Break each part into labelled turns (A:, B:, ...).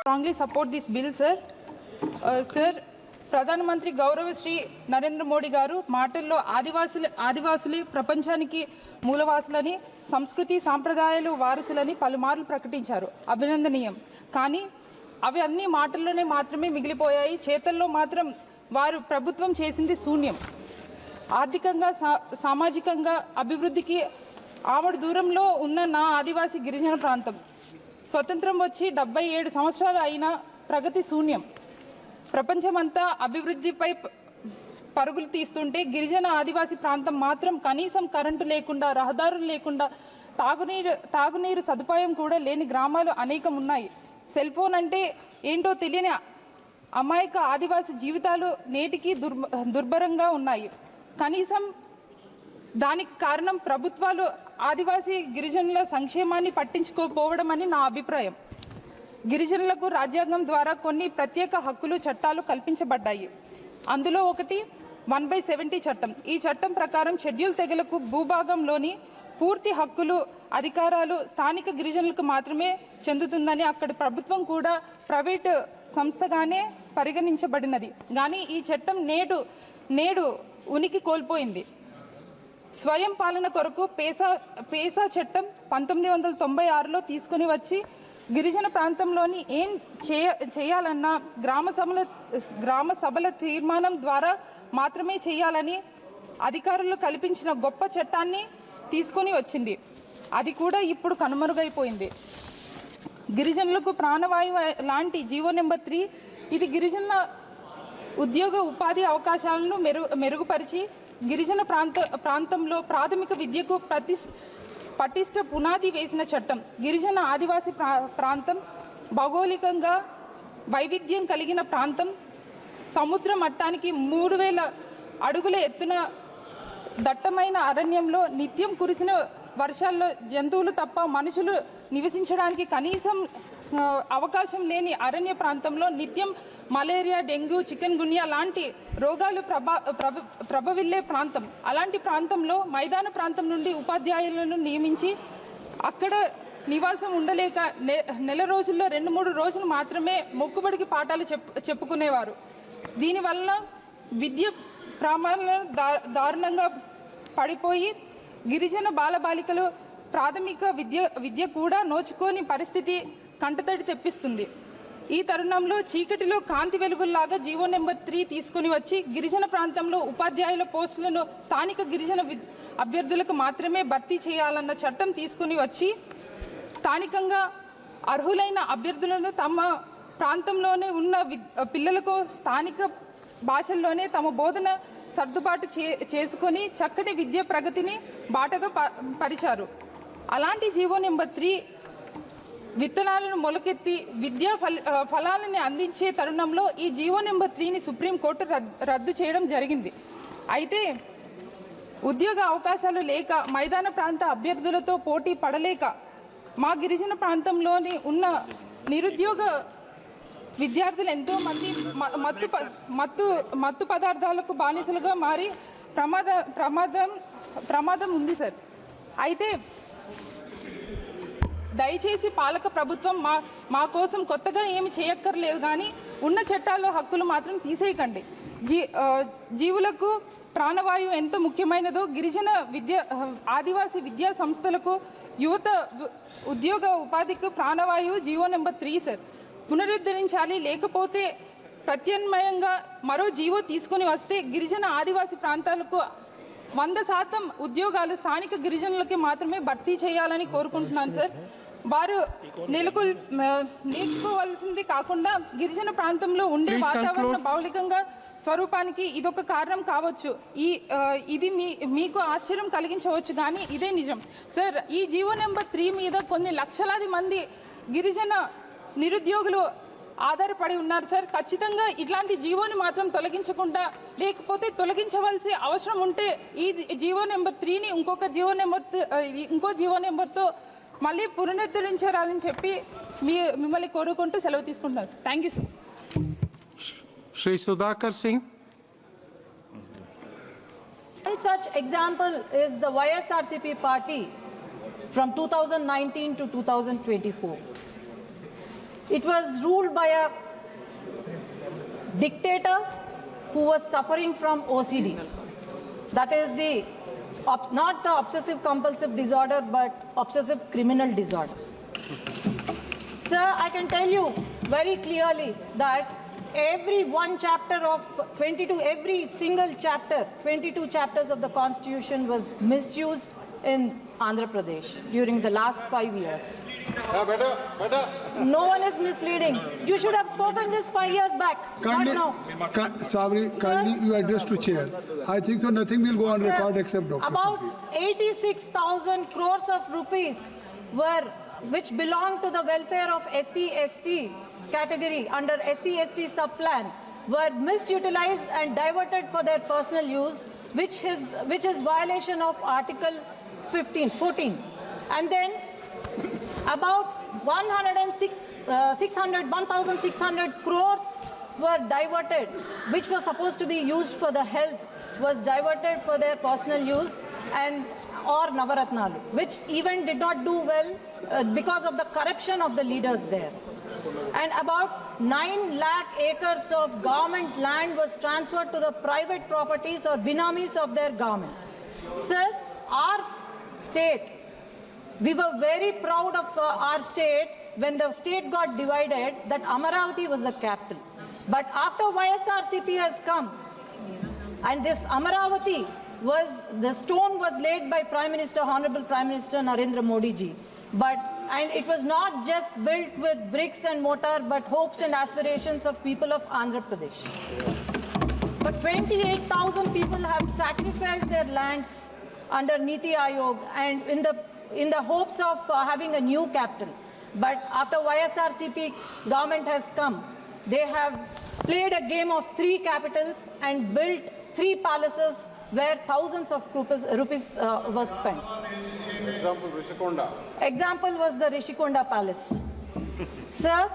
A: strongly support this bill, sir. Sir, ప్రధానమంత్రి గౌరవ శ్రీ నరేంద్ర మోడీ గారు మాటల్లో ఆదివాసులు ప్రపంచానికి మూలవాసులని, సంస్కృతి సాంప్రదాయాలు వారసులని పలుమార్లు ప్రకటించారు. అభినందనీయం. కానీ అవి అన్ని మాటల్లోనే మాత్రమే మిగిలిపోయాయి. చేతల్లో మాత్రం వారు ప్రభుత్వం చేసింది శూన్యం. ఆర్థికంగా సామాజికంగా అభివృద్ధికి ఆమడు దూరంలో ఉన్న నా ఆదివాసీ గిరిజన ప్రాంతం స్వతంత్రం వచ్చి 77 సంవత్సరాలు అయినా ప్రగతి శూన్యం. ప్రపంచమంతా అభివృద్ధిపై పరుగులు తీస్తుంటే గిరిజన ఆదివాసీ ప్రాంతం మాత్రం కనీసం కరెంటు లేకుండా, రహదారులు లేకుండా, తాగునీరు సదుపాయం కూడా లేని గ్రామాలు అనేకం ఉన్నాయి. సెల్ ఫోన్ అంటే ఏంటో తెలియని అమాయక ఆదివాసీ జీవితాలు నేటికి దుర్భరంగా ఉన్నాయి. కనీసం దానికి కారణం ప్రభుత్వాలు ఆదివాసీ గిరిజనుల సంక్షేమాన్ని పట్టించుకోకపోవడం అని నా అభిప్రాయం. గిరిజనులకు రాజ్యాంగం ద్వారా కొన్ని ప్రత్యేక హక్కులు, చట్టాలు కల్పించబడ్డాయి. అందులో ఒకటి 1/70 చట్టం. ఈ చట్టం ప్రకారం షెడ్యూల్ తెగలకు భూభాగంలోని పూర్తి హక్కులు, అధికారాలు స్థానిక గిరిజనులకు మాత్రమే చెందుతుందని అక్కడి ప్రభుత్వం కూడా ప్రైవేటు సంస్థగానే పరిగణించబడినది. కానీ ఈ చట్టం నేడు ఉనికి కోల్పోయింది. స్వయం పాలన కొరకు పేసా చట్టం 1996లో తీసుకుని వచ్చి గిరిజన ప్రాంతంలోని ఏం చేయాలన్నా గ్రామ సభల తీర్మానం ద్వారా మాత్రమే చేయాలని అధికారులు కల్పించిన గొప్ప చట్టాన్ని తీసుకొని వచ్చింది. అది కూడా ఇప్పుడు కనుమరుగైపోయింది. గిరిజనులకు ప్రాణవాయువు లాంటి జీవో నెంబర్ 3 ఇది గిరిజనుల ఉద్యోగ ఉపాధి అవకాశాలను మెరుగుపరిచి గిరిజన ప్రాంతంలో ప్రాథమిక విద్యకు పటిష్ట పునాది వేసిన చట్టం. గిరిజన ఆదివాసీ ప్రాంతం భౌగోళికంగా వైవిధ్యం కలిగిన ప్రాంతం. సముద్ర మట్టానికి 3000 అడుగుల ఎత్తున దట్టమైన అరణ్యంలో నిత్యం కురిసిన వర్షాల్లో జంతువులు తప్ప మనుషులు నివసించడానికి కనీసం అవకాశం లేని అరణ్య ప్రాంతంలో నిత్యం మలేరియా, డెంగ్యూ, చికెన్ గున్యా లాంటి రోగాలు ప్రభవిల్లే ప్రాంతం. అలాంటి ప్రాంతంలో మైదాన ప్రాంతం నుండి ఉపాధ్యాయులను నియమించి అక్కడ నివాసం ఉండలేక నెల రోజుల్లో 2-3 రోజులు మాత్రమే మొక్కుబడికి పాఠాలు చెప్పుకునేవారు. దీనివల్ల విద్య ప్రమాణాలు దారుణంగా పడిపోయి గిరిజన బాలబాలికలు ప్రాథమిక విద్య కూడా నోచుకోని పరిస్థితి కంటతడి తెప్పిస్తుంది. ఈ తరుణంలో చీకటిలో కాంతి వెలుగుల్లాగా జీవో నెంబర్ 3 తీసుకుని వచ్చి గిరిజన ప్రాంతంలో ఉపాధ్యాయుల పోస్టులను స్థానిక గిరిజన అభ్యర్థులకు మాత్రమే భర్తీ చేయాలన్న చట్టం తీసుకుని వచ్చి స్థానికంగా అర్హులైన అభ్యర్థులను తమ ప్రాంతంలోనే ఉన్న పిల్లలకు స్థానిక భాషల్లోనే తమ బోధన సర్దుబాటు చేసుకొని చక్కటి విద్య ప్రగతిని బాటగా పరిచారు. అలాంటి జీవో నెంబర్ 3 విత్తనాలను మొలకెత్తి విద్యా ఫలాలని అందించే తరుణంలో ఈ జీవో నెంబర్ 3ని సుప్రీంకోర్టు రద్దు చేయడం జరిగింది. అయితే ఉద్యోగ అవకాశాలు లేక, మైదాన ప్రాంత అభ్యర్థులతో పోటీ పడలేక మా గిరిజన ప్రాంతంలోని ఉన్న నిరుద్యోగ విద్యార్థులు ఎంతో మంది మత్తు పదార్థాలకు బానిసలుగా మారి ప్రమాదం ఉంది సార్. అయితే దయచేసి పాలక ప్రభుత్వం మా కోసం కొత్తగా ఏమి చేయక్కర్లేదు, కానీ ఉన్న చట్టాల్లో హక్కులు మాత్రం తీసేయకండి. జీవులకు ప్రాణవాయువు ఎంత ముఖ్యమైనదో గిరిజన ఆదివాసీ విద్యా సంస్థలకు, యువత ఉద్యోగ ఉపాధికి ప్రాణవాయువు జీవో నెంబర్ 3 సార్ పునరుద్ధరించాలి. లేకపోతే ప్రత్యామ్నాయంగా మరో జీవో తీసుకుని వస్తే గిరిజన ఆదివాసీ ప్రాంతాలకు 100% ఉద్యోగాలు స్థానిక గిరిజనులకి మాత్రమే భర్తీ చేయాలని కోరుకుంటున్నాను సార్. వారు నేర్చుకోవాల్సింది కాకుండా గిరిజన ప్రాంతంలో ఉండే వాతావరణ భౌగోళికంగా స్వరూపానికి ఇదొక కారణం కావచ్చు. ఇది మీకు ఆశ్చర్యం కలిగించవచ్చు, కానీ ఇదే నిజం సార్. ఈ జీవో నెంబర్ 3 మీద కొన్ని లక్షలాది మంది గిరిజన నిరుద్యోగులు ఆధారపడి ఉన్నారు సార్. ఖచ్చితంగా ఇట్లాంటి జీవోని మాత్రం తొలగించకుండా, లేకపోతే తొలగించవలసి అవసరం ఉంటే ఈ జీవో నెంబర్ 3ని ఇంకో జీవో నెంబర్తో మళ్ళీ పునరుద్ధరించాలని చెప్పి మిమ్మల్ని కోరుకుంటూ సెలవు తీసుకుంటున్నాను. Thank you sir.
B: Shri Sudhakar Singh.
C: One such example is the YSRCP party from 2019 to 2024. It was ruled by a dictator who was suffering from OCD. That is not the obsessive compulsive disorder, but obsessive criminal disorder. Sir, I can tell you very clearly that every one chapter of 22, every single chapter, 22 chapters of the Constitution was misused in Andhra Pradesh during the last 5 years. No one is misleading. You should have spoken this 5 years back,
D: Kindly,
C: not now.
D: Sabri, kindly you address to chair. I think so. Nothing will go on
C: Sir,
D: record except Dr.
C: about
D: Sabri.
C: 86,000 crores of rupees which belong to the welfare of SC/ST category under SC/ST subplan were misutilized and diverted for their personal use, which is violation of Article 14. And then about 1,600 crores were diverted, which was supposed to be used for the health, was diverted for their personal use or Navaratnalu, which even did not do well because of the corruption of the leaders there. And about 9 lakh acres of government land was transferred to the private properties or binamis of their government. Sir, our state, we were very proud of our state when the state got divided, that Amaravati was the capital. But after YSRCP has come, and this Amaravati the stone was laid by Honorable Prime Minister Narendra Modi ji. And it was not just built with bricks and mortar, but hopes and aspirations of people of Andhra Pradesh. But 28,000 people have sacrificed their lands under Niti Aayog and in the hopes of having a new capital. But after YSRCP government has come, they have played a game of 3 capitals and built 3 palaces where thousands of rupees was spent.
B: Example, Rishikonda.
C: Example was the Rishikonda Palace. Sir,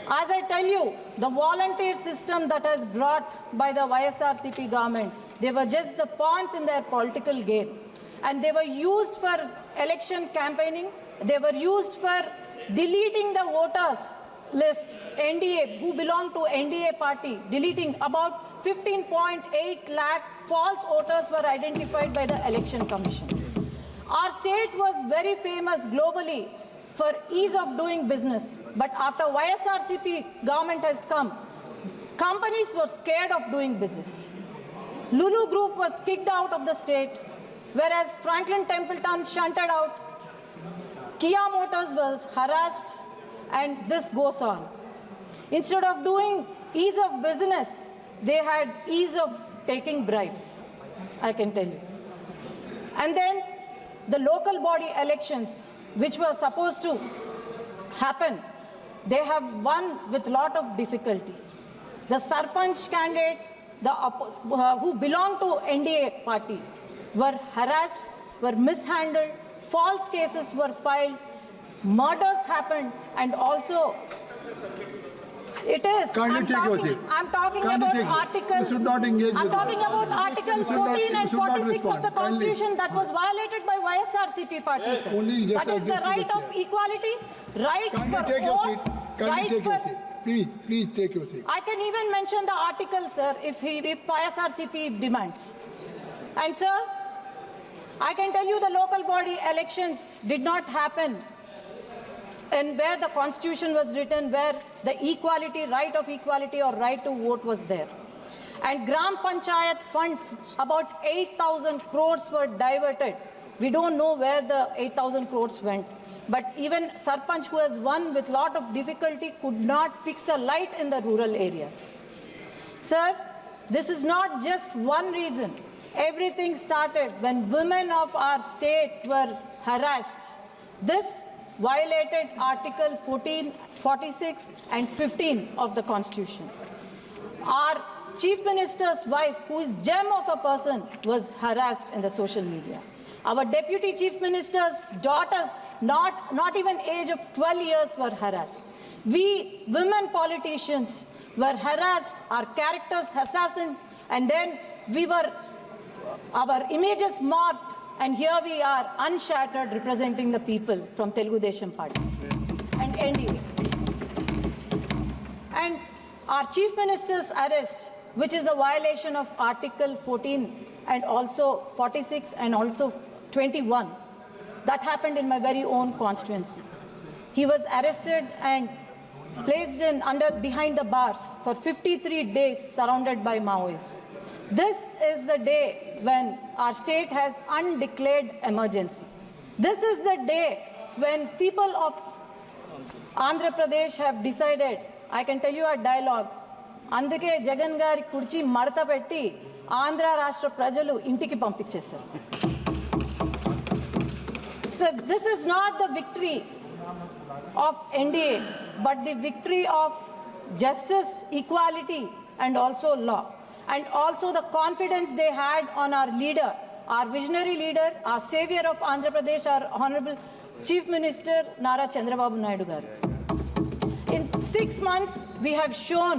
C: as I tell you, the volunteer system that has brought by the YSRCP government, they were just the pawns in their political game. And they were used for election campaigning. They were used for deleting the voters list, NDA, who belong to NDA party, deleting about 15.8 lakh false voters were identified by the Election Commission. Our state was very famous globally for ease of doing business. But after YSRCP government has come, companies were scared of doing business. Lulu Group was kicked out of the state, whereas Franklin Templeton shunted out. Kia Motors was harassed, and this goes on. Instead of doing ease of business, they had ease of taking bribes, I can tell you. And then the local body elections, which were supposed to happen, they have won with a lot of difficulty. The Sarpanch candidates who belong to NDA party were harassed, were mishandled, false cases were filed, murders happened, and also it is.
D: Kindly take your seat.
C: I'm talking
D: Kindly
C: about
D: take it.
C: Article.
D: You should not engage
C: I'm
D: with
C: talking
D: that.
C: about Article
D: You should not-
C: 14 and
D: you should not
C: 46 of
D: respond.
C: the
D: Kindly.
C: Constitution that was violated by YSRCP party. Sir.
D: Only just
C: That is the
D: address to the
C: right of
D: chair.
C: equality, right
D: Kindly
C: for
D: take your
C: vote,
D: seat. Kindly
C: right
D: take your
C: for.
D: seat. Please take your seat.
C: I can even mention the article, sir, if YSRCP demands. And sir, I can tell you the local body elections did not happen and where the Constitution was written, where the equality, right of equality or right to vote was there. And Gram Panchayat funds, about 8,000 crores were diverted. We don't know where the 8,000 crores went. But even Sarpanch, who has won with lot of difficulty, could not fix a light in the rural areas. Sir, this is not just one reason. Everything started when women of our state were harassed. This violated Article 14, 46 and 15 of the Constitution. Our Chief Minister's wife, who is gem of a person, was harassed in the social media. Our Deputy Chief Minister's daughters, not even age of 12 years, were harassed. We women politicians were harassed, our characters assassinated, and then our images marked, and here we are unshattered representing the people from Telugu Desam Party and NDA. And our Chief Minister's arrest, which is a violation of Article 14 and also 46 and also 21, that happened in my very own constituency. He was arrested and placed behind the bars for 53 days surrounded by Maoists. This is the day when our state has undeclared emergency. This is the day when people of Andhra Pradesh have decided, I can tell you a dialogue, అందుకే జగన్ గారి కుర్చీ మడత పెట్టి ఆంధ్ర రాష్ట్ర ప్రజలు ఇంటికి పంపించేశారు. So this is not the victory of NDA, but the victory of justice, equality, and also law. And also the confidence they had on our leader, our visionary leader, our savior of Andhra Pradesh, our Honorable Chief Minister Nara Chandrababu Naidu garu. In 6 months, we have shown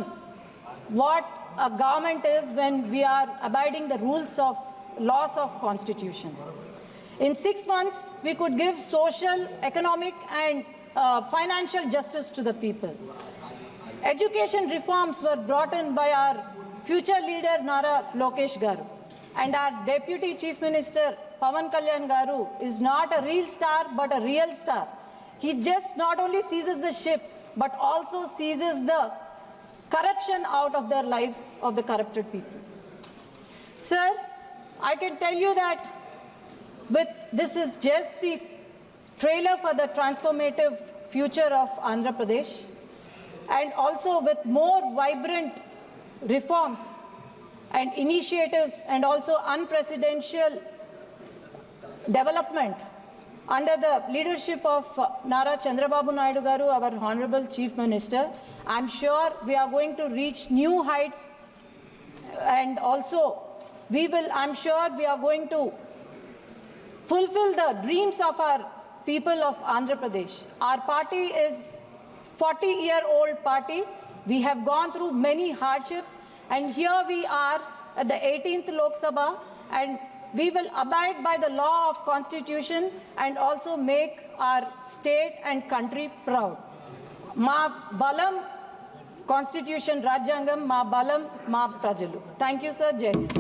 C: what a government is when we are abiding the rules of laws of constitution. In 6 months, we could give social, economic, and financial justice to the people. Education reforms were brought in by our future leader Nara Lokesh Garu. And our Deputy Chief Minister Pawan Kalyan Garu is not a real star but a real star. He just not only seizes the ship but also seizes the corruption out of their lives of the corrupted people. Sir, I can tell you that this is just the trailer for the transformative future of Andhra Pradesh, and also with more vibrant reforms and initiatives and also unprecedented development under the leadership of Nara Chandrababu Naidu Garu, our Honorable Chief Minister. I'm sure we are going to reach new heights, and also I'm sure we are going to fulfill the dreams of our people of Andhra Pradesh. Our party is 40-year-old party. We have gone through many hardships, and here we are at the 18th Lok Sabha, and we will abide by the law of constitution and also make our state and country proud. Ma balam constitution rajyangam, ma balam ma prajalu. Thank you, sir. Jai Hind.